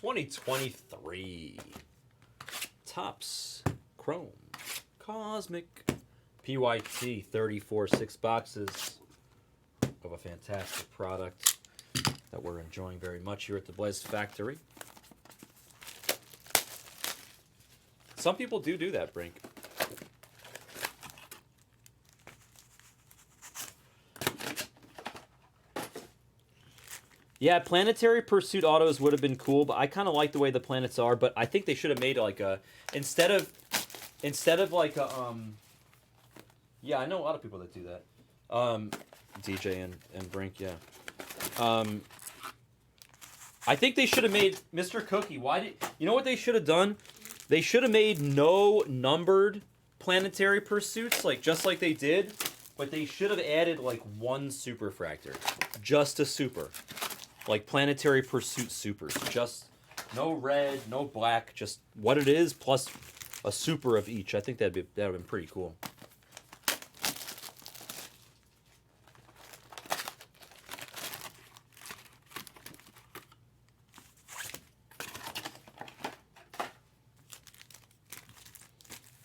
2023 Topps Chrome Cosmic PYT 34 6 boxes of a fantastic product that we're enjoying very much here at the Blaze Factory. Some people do that, Brink. Yeah, Planetary Pursuit autos would have been cool, but I kind of like the way the planets are. But I think they should have made like a instead of like a Yeah, I know a lot of people that do that. DJ and Brink, yeah. I think they should have made Mr. Cookie. You know what they should have done? They should have made no numbered Planetary Pursuits, like just like they did, but they should have added like one Superfractor, just a super. Like Planetary Pursuit Supers. Just no red, no black, just what it is plus a super of each. I think that would have been pretty cool.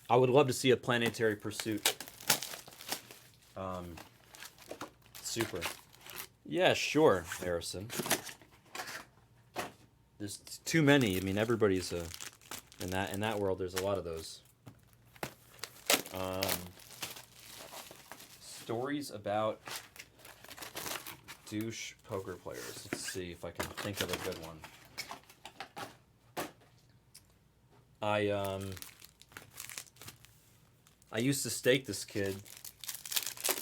I would love to see a Planetary Pursuit super. Yeah, sure, Harrison. There's too many. I mean, everybody's in that world. There's a lot of those. Stories about douche poker players. Let's see if I can think of a good one. I used to stake this kid.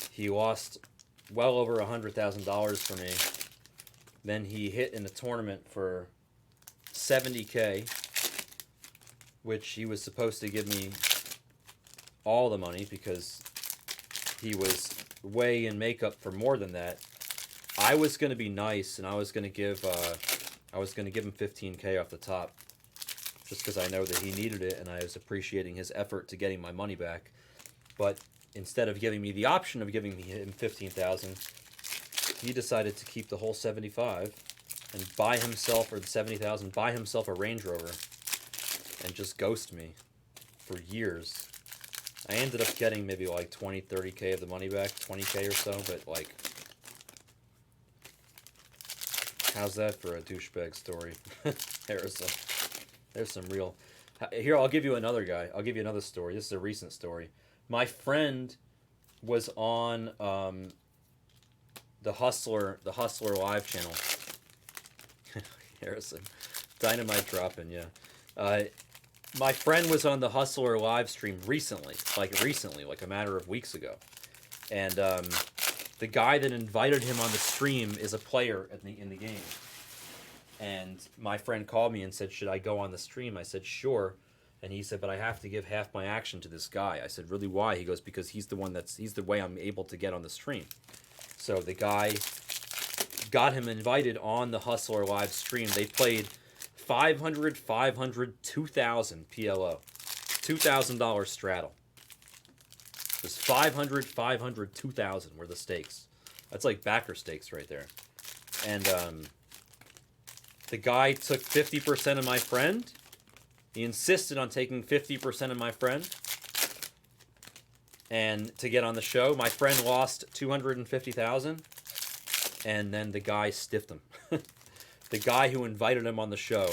He lost well over $100,000 for me. Then he hit in a tournament for $70K, which he was supposed to give me all the money because he was way in makeup for more than that. I was going to be nice and I was going to give him $15K off the top, just because I know that he needed it and I was appreciating his effort to getting my money back. But instead of giving me the option of giving him $15,000, he decided to keep the whole $75,000 and buy himself, or the $70,000, buy himself a Range Rover and just ghost me for years. I ended up getting maybe like 20, 30K of the money back, 20K or so, but like, how's that for a douchebag story? Harrison. There's some real... Here, I'll give you another guy. I'll give you another story. This is a recent story. My friend was on the Hustler Live channel. Harrison. Dynamite dropping, yeah. My friend was on the Hustler live stream recently, like a matter of weeks ago. And the guy that invited him on the stream is a player in the game. And my friend called me and said, should I go on the stream? I said, sure. And he said, but I have to give half my action to this guy. I said, really, why? He goes, because he's the way I'm able to get on the stream. So the guy got him invited on the Hustler live stream. They played 500, 500, 2,000 PLO. $2,000 straddle. It was 500, 500, 2,000 were the stakes. That's like backer stakes right there. And the guy took 50% of my friend. He insisted on taking 50% of my friend. And to get on the show, my friend lost $250,000. And then the guy stiffed him. The guy who invited him on the show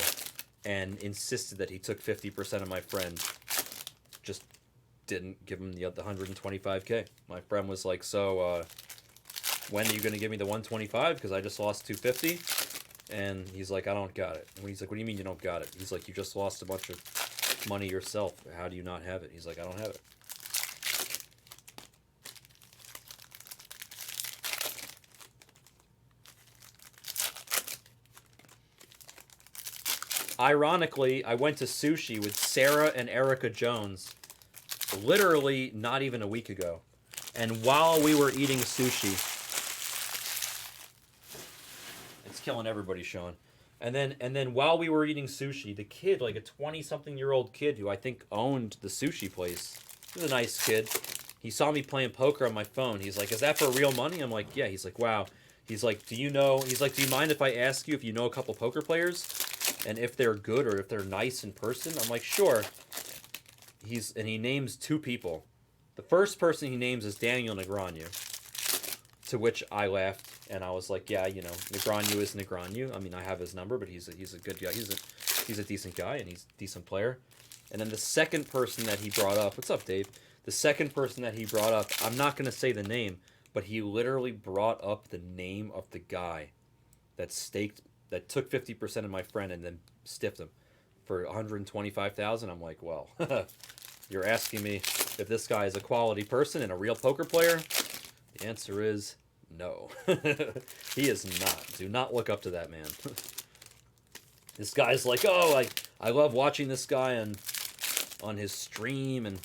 and insisted that he took 50% of my friend just didn't give him the 125K. My friend was like, so when are you going to give me the 125? Because I just lost 250. And he's like, I don't got it. And he's like, what do you mean you don't got it? He's like, you just lost a bunch of money yourself. How do you not have it? He's like, I don't have it. Ironically, I went to sushi with Sarah and Erica Jones literally not even a week ago. And while we were eating sushi... killing everybody, Sean. And then while we were eating sushi, the kid, like a 20-something-year-old kid who I think owned the sushi place, he was a nice kid. He saw me playing poker on my phone. He's like, is that for real money? I'm like, yeah. He's like, wow. He's like, do you mind if I ask you if you know a couple poker players? and if they're good or if they're nice in person, I'm like, sure. He names two people. The first person he names is Daniel Negreanu, to which I laughed and I was like, yeah, you know, Negreanu is Negreanu. I mean, I have his number, but he's a good guy. He's a decent guy and he's a decent player. And then the second person that he brought up, what's up, Dave? The second person that he brought up, I'm not going to say the name, but he literally brought up the name of the guy that took 50% of my friend and then stiffed him for 125,000. I'm like, well, you're asking me if this guy is a quality person and a real poker player? The answer is no. He is not. Do not look up to that man. This guy's like, oh, I love watching this guy on his stream, and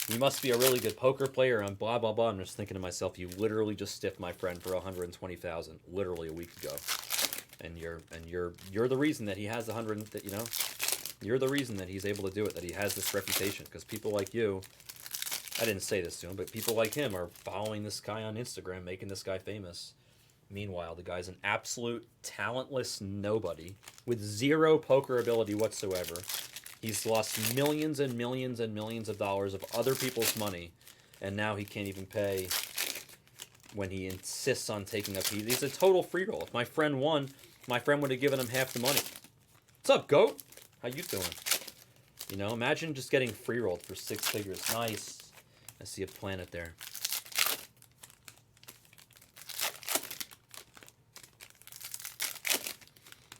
he must be a really good poker player, and blah, blah, blah. I'm just thinking to myself, you literally just stiffed my friend for 120,000 literally a week ago. And you're the reason that he has 100, that, you know, you're the reason that he's able to do it, that he has this reputation, because people like you, I didn't say this to him, but people like him are following this guy on Instagram, making this guy famous. Meanwhile, the guy's an absolute talentless nobody with zero poker ability whatsoever. He's lost millions and millions and millions of dollars of other people's money, and now he can't even pay when he insists on taking up. He's a total free roll. If my friend won, my friend would have given him half the money. What's up, goat? How you doing? You know, imagine just getting free rolled for 6 figures. Nice. I see a planet there.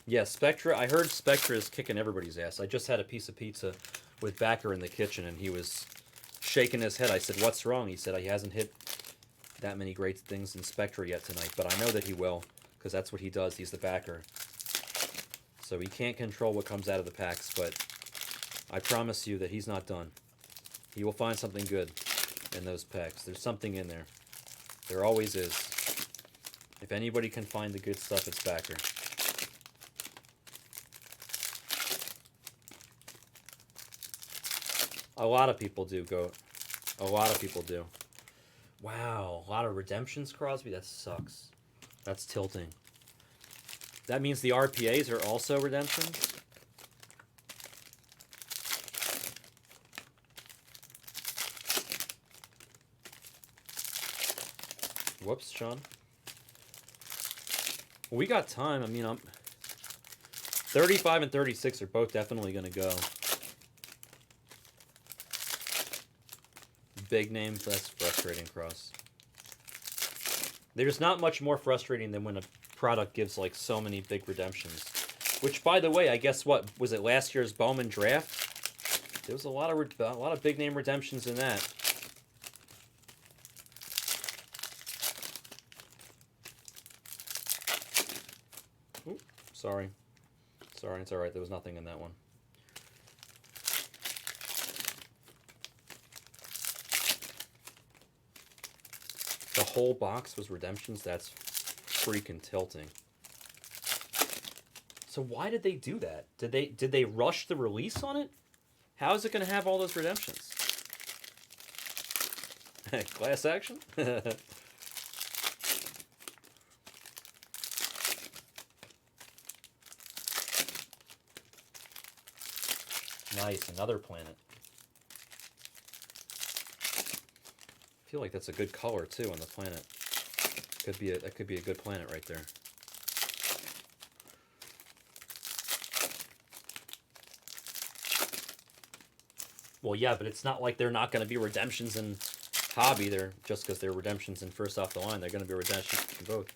Yeah, Spectra. I heard Spectra is kicking everybody's ass. I just had a piece of pizza with Backer in the kitchen, and he was shaking his head. I said, what's wrong? He said he hasn't hit that many great things in Spectra yet tonight, but I know that he will, because that's what he does. He's the backer. So he can't control what comes out of the packs, but I promise you that he's not done. He will find something good in those packs. There's something in there. There always is. If anybody can find the good stuff, it's Backer. A lot of people do, Goat. A lot of people do. Wow, a lot of redemptions, Crosby? That sucks. That's tilting. That means the RPAs are also redemptions? Whoops, Sean. Well, we got time. I mean, 35 and 36 are both definitely going to go. Big names, that's frustrating, Cross. There's not much more frustrating than when a product gives like so many big redemptions. Which, by the way, I guess what was it last year's Bowman draft? There was a lot of big name redemptions in that. Ooh, sorry, it's all right. There was nothing in that one. The whole box was redemptions? That's freaking tilting. So why did they do that? Did they rush the release on it? How is it going to have all those redemptions? Class action? Nice, another planet. I feel like that's a good color too on the planet. That could be a good planet right there. Well, yeah, but it's not like they're not going to be redemptions in Hobby. They're just because they're redemptions in First Off the Line, they're going to be redemptions in both.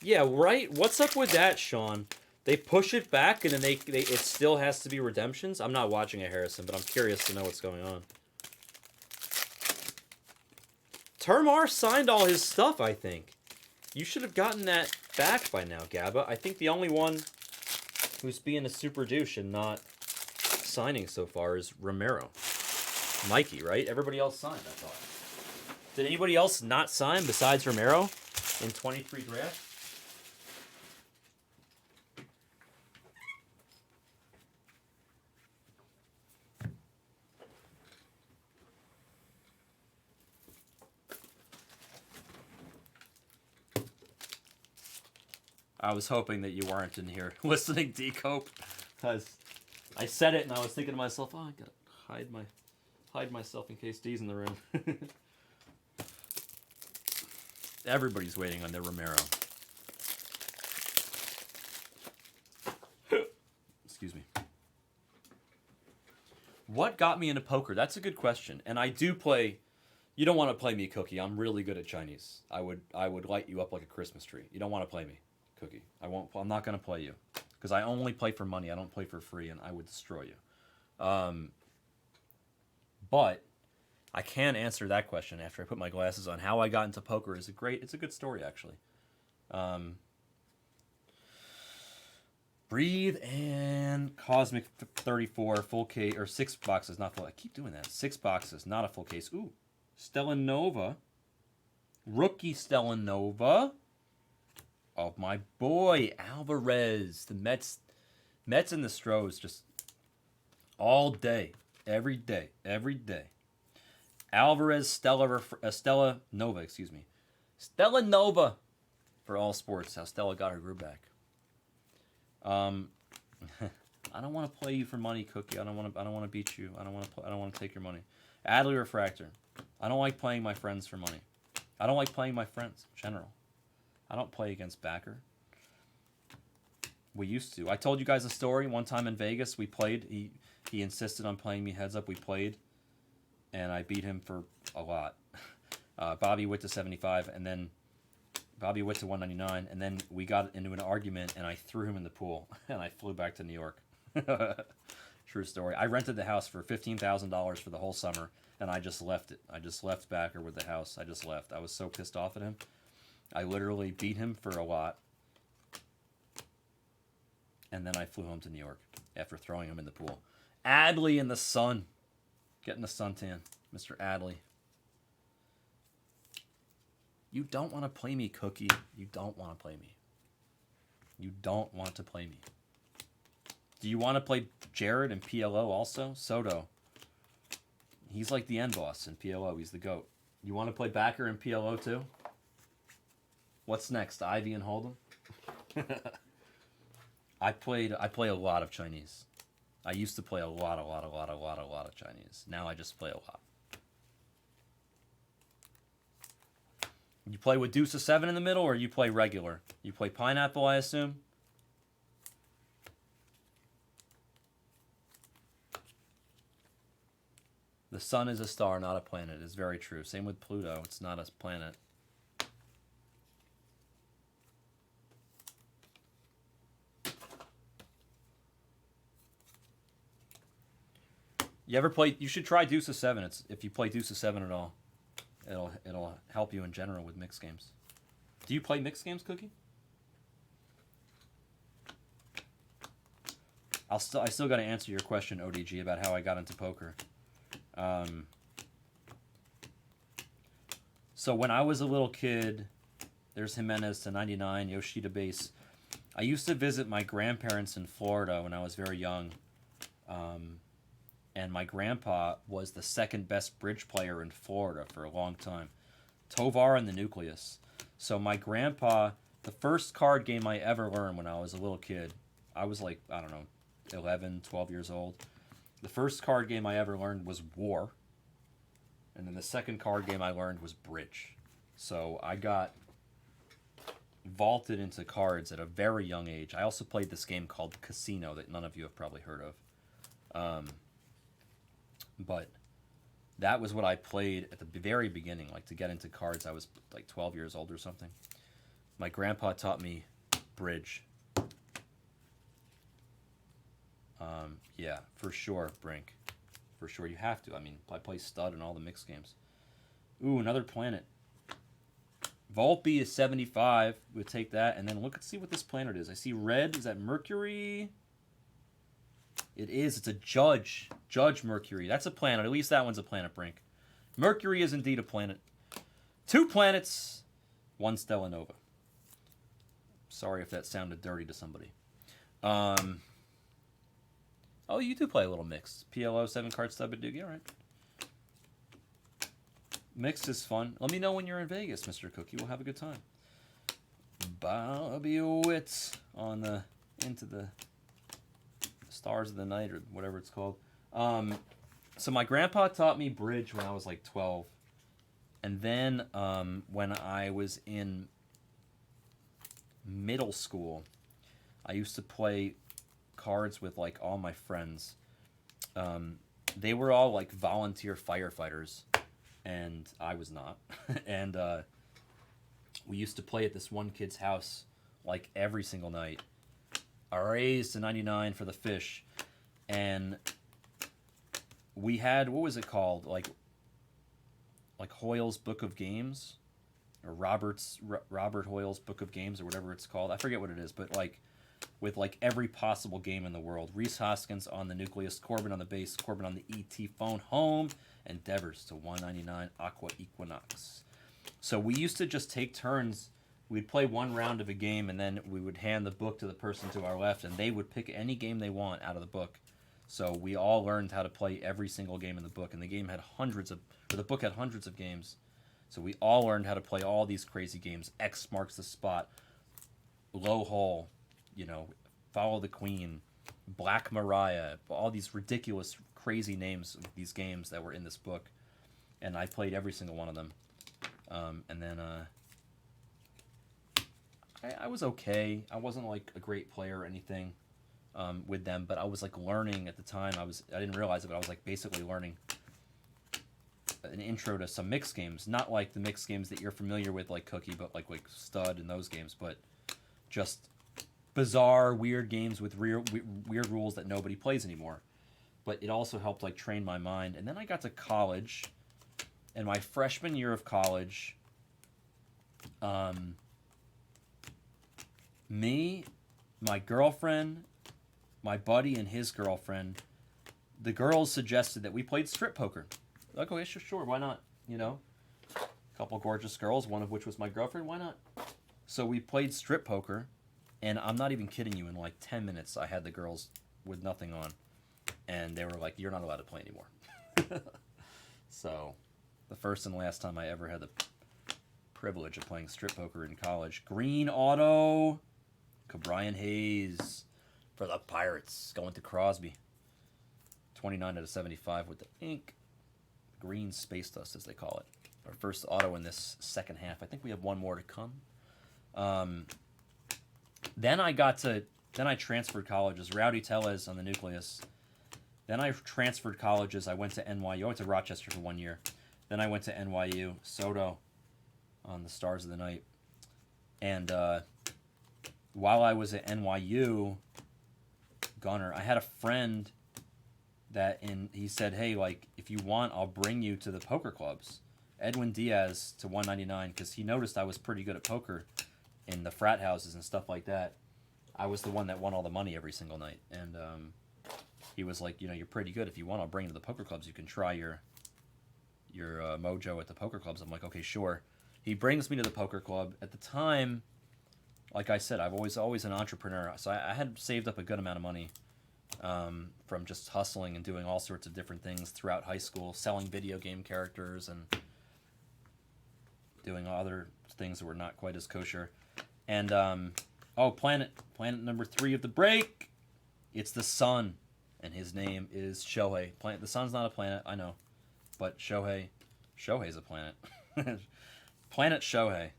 Yeah, right. What's up with that, Sean? They push it back and then it still has to be redemptions. I'm not watching it, Harrison, but I'm curious to know what's going on. Termar signed all his stuff, I think. You should have gotten that back by now, Gabba. I think the only one who's being a super douche and not signing so far is Romero. Mikey, right? Everybody else signed, I thought. Did anybody else not sign besides Romero in 23 draft? I was hoping that you weren't in here listening, D-Cope. Because I said it and I was thinking to myself, oh, I gotta hide myself in case D's in the room. Everybody's waiting on their Romero. Excuse me. What got me into poker? That's a good question. And I do play. You don't want to play me, Cookie. I'm really good at Chinese. I would light you up like a Christmas tree. You don't want to play me, Cookie. I won't. I'm not gonna play you because I only play for money. I don't play for free, and I would destroy you. But I can answer that question after I put my glasses on. How I got into poker is it's a good story, actually. Breathe and Cosmic 34 full case, or 6 boxes, not full. I keep doing that. 6 boxes, not a full case. Ooh, Stellanova. Rookie Stellanova. Oh, my boy, Alvarez. The Mets and the Stros just all day, every day. Alvarez, Stella Nova, excuse me. Stella Nova for all sports. How Stella got her groove back. I don't want to play you for money, Cookie. I don't want to beat you. I don't want to take your money. Adley Refractor. I don't like playing my friends for money. I don't like playing my friends in general. I don't play against backer. We used to. I told you guys a story. One time in Vegas, we played. He insisted on playing me heads up. We played, and I beat him for a lot. Bobby Witt to 75, and then Bobby Witt to 199, and then we got into an argument, and I threw him in the pool, and I flew back to New York. True story. I rented the house for $15,000 for the whole summer, and I just left it. I just left backer with the house. I just left. I was so pissed off at him. I literally beat him for a lot, and then I flew home to New York after throwing him in the pool. Adley in the sun. Getting the suntan. Mr. Adley. You don't want to play me, Cookie. You don't want to play me. You don't want to play me. Do you want to play Jared in PLO also? Soto. He's like the end boss in PLO. He's the GOAT. You want to play backer in PLO too? What's next? Ivy and Hold'em? I play a lot of Chinese. I used to play a lot of Chinese. Now I just play a lot. You play with deuce of 7 in the middle, or you play regular? You play pineapple, I assume? The sun is a star, not a planet. It's very true. Same with Pluto. It's not a planet. You ever play? You should try deuce of 7. If you play deuce of 7 at all, it'll help you in general with mixed games. Do you play mixed games, Cookie? I still got to answer your question, ODG, about how I got into poker. So when I was a little kid, there's Jimenez to 99, Yoshida base. I used to visit my grandparents in Florida when I was very young. And my grandpa was the second best bridge player in Florida for a long time. Tovar and the Nucleus. So my grandpa, the first card game I ever learned when I was a little kid, I was like, I don't know, 11, 12 years old. The first card game I ever learned was War. And then the second card game I learned was Bridge. So I got vaulted into cards at a very young age. I also played this game called Casino that none of you have probably heard of. But that was what I played at the very beginning, like to get into cards. I was like 12 years old or something. My grandpa taught me Bridge. Yeah, for sure, Brink. For sure, you have to. I mean, I play stud in all the mixed games. Ooh, another planet. Volpe is 75. We'll take that. And then see what this planet is. I see red. Is that Mercury? It is. It's a Judge. Judge Mercury. That's a planet. At least that one's a planet, Brink. Mercury is indeed a planet. 2 planets. 1 Stellanova. Sorry if that sounded dirty to somebody. Oh, you do play a little mixed. PLO, 7-card stub at Doogie. All right. Mixed is fun. Let me know when you're in Vegas, Mr. Cookie. We'll have a good time. Bobby Witt on into the Stars of the Night or whatever it's called. So my grandpa taught me bridge when I was like 12. And then when I was in middle school, I used to play cards with like all my friends. They were all like volunteer firefighters, and I was not. And we used to play at this one kid's house like every single night. I raised to 99 for the fish, and we had, what was it called? Like Hoyle's Book of Games, or Robert Hoyle's Book of Games, or whatever it's called. I forget what it is, but like with like every possible game in the world. Rhys Hoskins on the nucleus, Corbin on the base, Corbin on the ET phone home, and Devers to 199 Aqua Equinox. So we used to just take turns. We'd play one round of a game, and then we would hand the book to the person to our left, and they would pick any game they want out of the book. So we all learned how to play every single game in the book, and the book had hundreds of games. So we all learned how to play all these crazy games. X marks the spot, low hole, Follow the Queen, Black Mariah, all these ridiculous, crazy names of these games that were in this book, and I played every single one of them. And then I was okay. I wasn't like a great player or anything with them, but I was like learning at the time. I didn't realize it, but I was like basically learning an intro to some mixed games, not like the mixed games that you're familiar with, like Cookie, but like Stud and those games, but just bizarre, weird games with weird rules that nobody plays anymore. But it also helped like train my mind. And then I got to college, and my freshman year of college, me, my girlfriend, my buddy, and his girlfriend, the girls suggested that we played strip poker. Like, okay, sure, why not? A couple gorgeous girls, one of which was my girlfriend, why not? So we played strip poker, and I'm not even kidding you, in like 10 minutes, I had the girls with nothing on, and they were like, you're not allowed to play anymore. So, the first and last time I ever had the privilege of playing strip poker in college. Green auto, Cabrian Hayes for the Pirates, going to Crosby. 29 out of 75 with the ink. Green space dust, as they call it. Our first auto in this second half. I think we have one more to come. Then I transferred colleges. Rowdy Tellez on the nucleus. Then I transferred colleges. I went to NYU. I went to Rochester for 1 year. Then I went to NYU. Soto on the Stars of the Night. And while I was at NYU, Gunner, I had a friend he said, hey, like, if you want, I'll bring you to the poker clubs. Edwin Diaz to 199, because he noticed I was pretty good at poker in the frat houses and stuff like that. I was the one that won all the money every single night. And he was like, you're pretty good. If you want, I'll bring you to the poker clubs. You can try your mojo at the poker clubs. I'm like, okay, sure. He brings me to the poker club. At the time, like I said, I was always an entrepreneur. So I had saved up a good amount of money from just hustling and doing all sorts of different things throughout high school, selling video game characters and doing other things that were not quite as kosher. And, planet number 3 of the break. It's the sun, and his name is Shohei. The sun's not a planet, I know, but Shohei's a planet. Planet Shohei.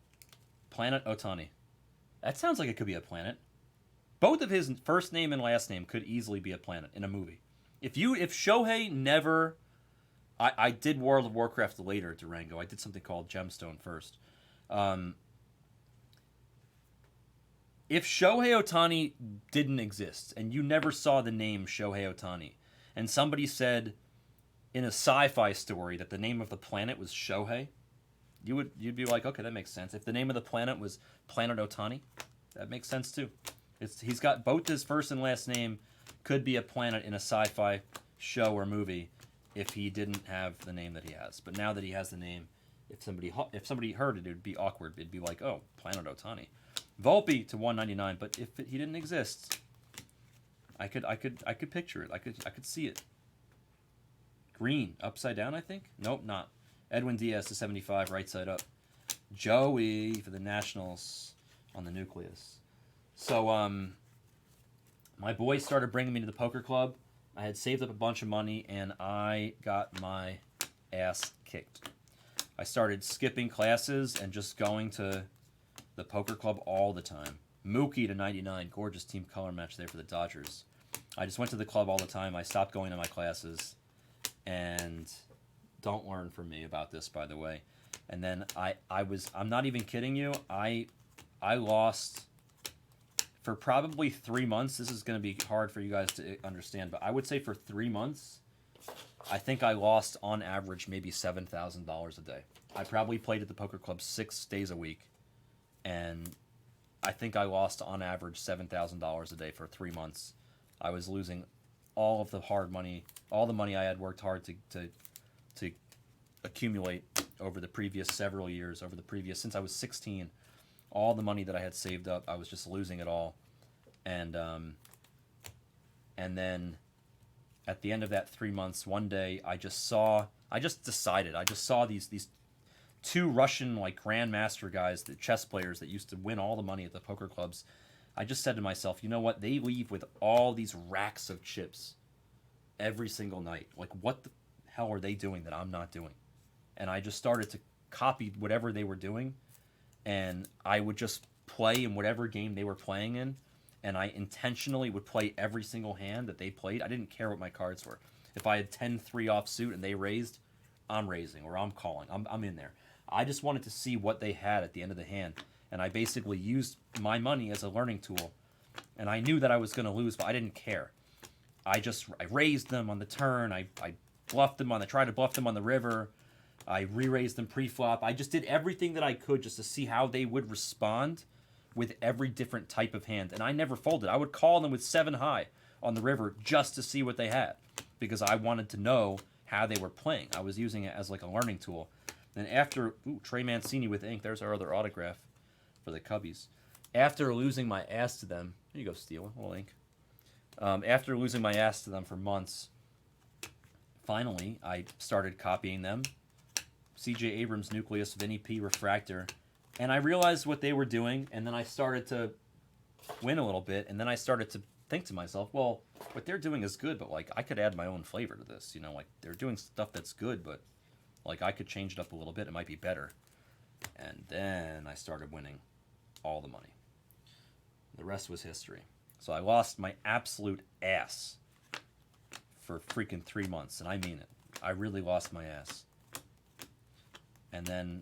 Planet Otani. That sounds like it could be a planet. Both of his first name and last name could easily be a planet in a movie. If Shohei never... I did World of Warcraft later, Durango. I did something called Gemstone first. If Shohei Otani didn't exist, and you never saw the name Shohei Otani, and somebody said in a sci-fi story that the name of the planet was Shohei, you'd be like, okay, that makes sense. If the name of the planet was Planet Otani, that makes sense too. He's got both his first and last name could be a planet in a sci-fi show or movie if he didn't have the name that he has. But now that he has the name, if somebody heard it, it would be awkward. It'd be like, oh, Planet Otani. Volpe to 199, but if he didn't exist, I could picture it. I could see it. Green, upside down, I think? Nope, not. Edwin Diaz to 75, right side up. Joey for the Nationals on the nucleus. So, My boys started bringing me to the poker club. I had saved up a bunch of money, and I got my ass kicked. I started skipping classes and just going to the poker club all the time. Mookie to 99, gorgeous team color match there for the Dodgers. I just went to the club all the time. I stopped going to my classes, and don't learn from me about this, by the way. And then I'm not even kidding you. I lost for probably 3 months. This is going to be hard for you guys to understand, but I would say for 3 months, I think I lost on average maybe $7,000 a day. I probably played at the poker club 6 days a week, and I think I lost on average $7,000 a day for 3 months. I was losing all of the hard money, all the money I had worked hard to accumulate over the previous several years, since I was 16. All the money that I had saved up, I was just losing it all. And then at the end of that 3 months, one day I saw these two Russian like grandmaster guys, the chess players that used to win all the money at the poker clubs. I just said to myself, you know what? They leave with all these racks of chips every single night. Like, what the hell are they doing that I'm not doing? And I just started to copy whatever they were doing, and I would just play in whatever game they were playing in, and I intentionally would play every single hand that they played. I didn't care what my cards were. If I had 10-3 offsuit and they raised, I'm raising, or I'm calling. I'm in there. I just wanted to see what they had at the end of the hand, and I basically used my money as a learning tool. And I knew that I was going to lose, but I didn't care. I raised them on the turn. I bluffed them tried to bluff them on the river. I re-raised them pre-flop. I just did everything that I could just to see how they would respond with every different type of hand. And I never folded. I would call them with 7 high on the river just to see what they had, because I wanted to know how they were playing. I was using it as like a learning tool. And after, Trey Mancini with ink, there's our other autograph for the Cubbies. After losing my ass to them, here you go, Steele, a little ink. After losing my ass to them for months, finally I started copying them. C.J. Abrams, Nucleus, Vinny P, Refractor, and I realized what they were doing, and then I started to win a little bit, and then I started to think to myself, well, what they're doing is good, but like I could add my own flavor to this, like they're doing stuff that's good, but like I could change it up a little bit, it might be better. And then I started winning all the money. The rest was history. So I lost my absolute ass for freaking 3 months, and I mean it. I really lost my ass. And then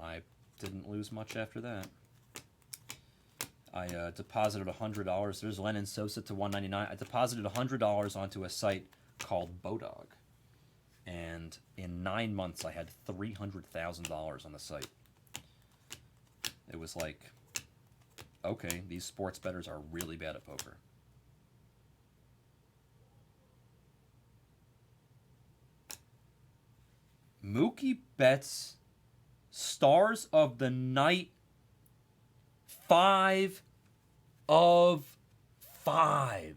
I didn't lose much after that. I deposited $100. There's Lennon Sosa to 199. I deposited $100 onto a site called Bodog. And in 9 months, I had $300,000 on the site. It was like, okay, these sports bettors are really bad at poker. Mookie Betts, Stars of the Night, 5 of 5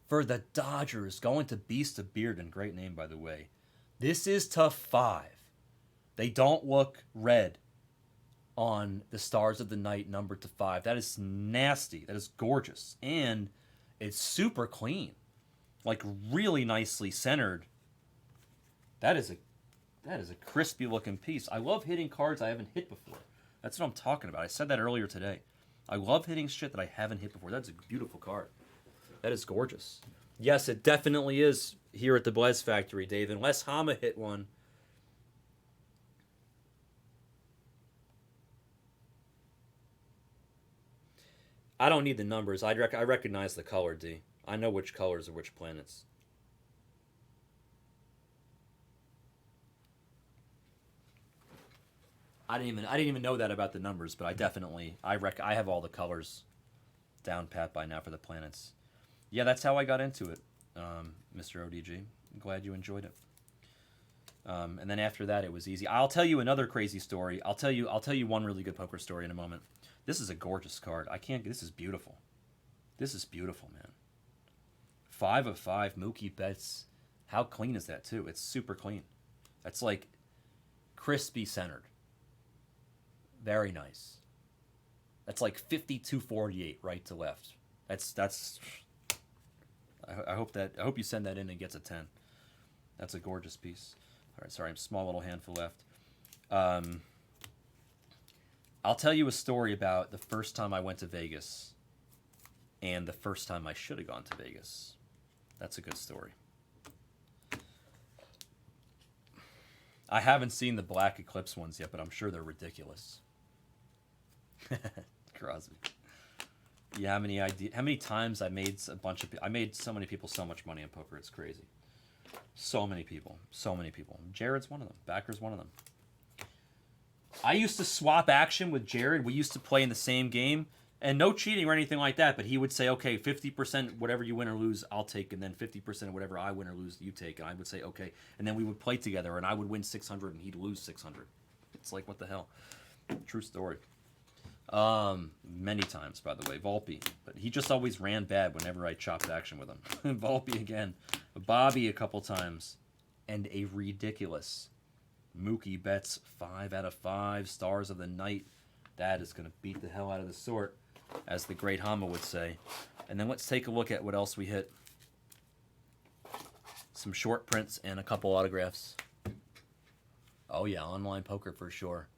for the Dodgers, going to Beast of Bearden. Great name, by the way. This is to 5. They don't look red on the Stars of the Night number to 5. That is nasty. That is gorgeous. And it's super clean. Like, really nicely centered. That is a crispy looking piece. I love hitting cards I haven't hit before. That's what I'm talking about. I said that earlier today. I love hitting shit that I haven't hit before. That's a beautiful card. That is gorgeous. Yes, it definitely is here at the Blaze Factory, Dave. Unless Hama hit one. I don't need the numbers. I recognize the color, D. I know which colors are which planets. I didn't even know that about the numbers, but I have all the colors down pat by now for the planets. Yeah, that's how I got into it, Mr. ODG. I'm glad you enjoyed it. And then after that, it was easy. I'll tell you another crazy story. I'll tell you one really good poker story in a moment. This is a gorgeous card. This is beautiful. This is beautiful, man. 5 of 5, Mookie Betts. How clean is that, too? It's super clean. That's like crispy centered. Very nice. That's like 52-48 right to left. That's. I hope you send that in and gets a 10. That's a gorgeous piece. All right, sorry, small little handful left. I'll tell you a story about the first time I went to Vegas and the first time I should have gone to Vegas. That's a good story. I haven't seen the Black Eclipse ones yet, but I'm sure they're ridiculous. Crosby. You have any idea how many times I made I made so many people so much money in poker, it's crazy. So many people. Jared's one of them. Backer's one of them. I used to swap action with Jared. We used to play in the same game, and no cheating or anything like that, but he would say, okay, 50% whatever you win or lose, I'll take, and then 50% whatever I win or lose, you take. And I would say, okay. And then we would play together, and I would win 600, and he'd lose 600. It's like, what the hell? True story. Many times, by the way. Volpe. But he just always ran bad whenever I chopped action with him. Volpe again. Bobby a couple times. And a ridiculous Mookie Betts 5 out of 5 stars of the night. That is going to beat the hell out of the sort, as the great Hama would say. And then let's take a look at what else we hit. Some short prints and a couple autographs. Oh yeah, online poker for sure.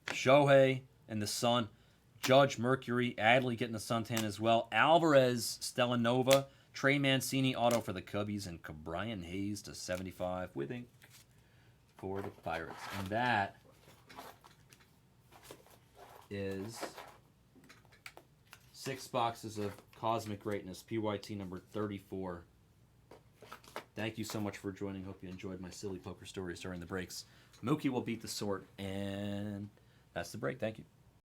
Shohei and the Sun. Judge, Mercury, Adley getting the suntan as well. Alvarez, Stella Nova. Trey Mancini auto for the Cubbies, and Brian Hayes to 75 with ink for the Pirates. And that is 6 boxes of Cosmic Greatness, PYT number 34. Thank you so much for joining. Hope you enjoyed my silly poker stories during the breaks. Mookie will beat the sort, and that's the break. Thank you.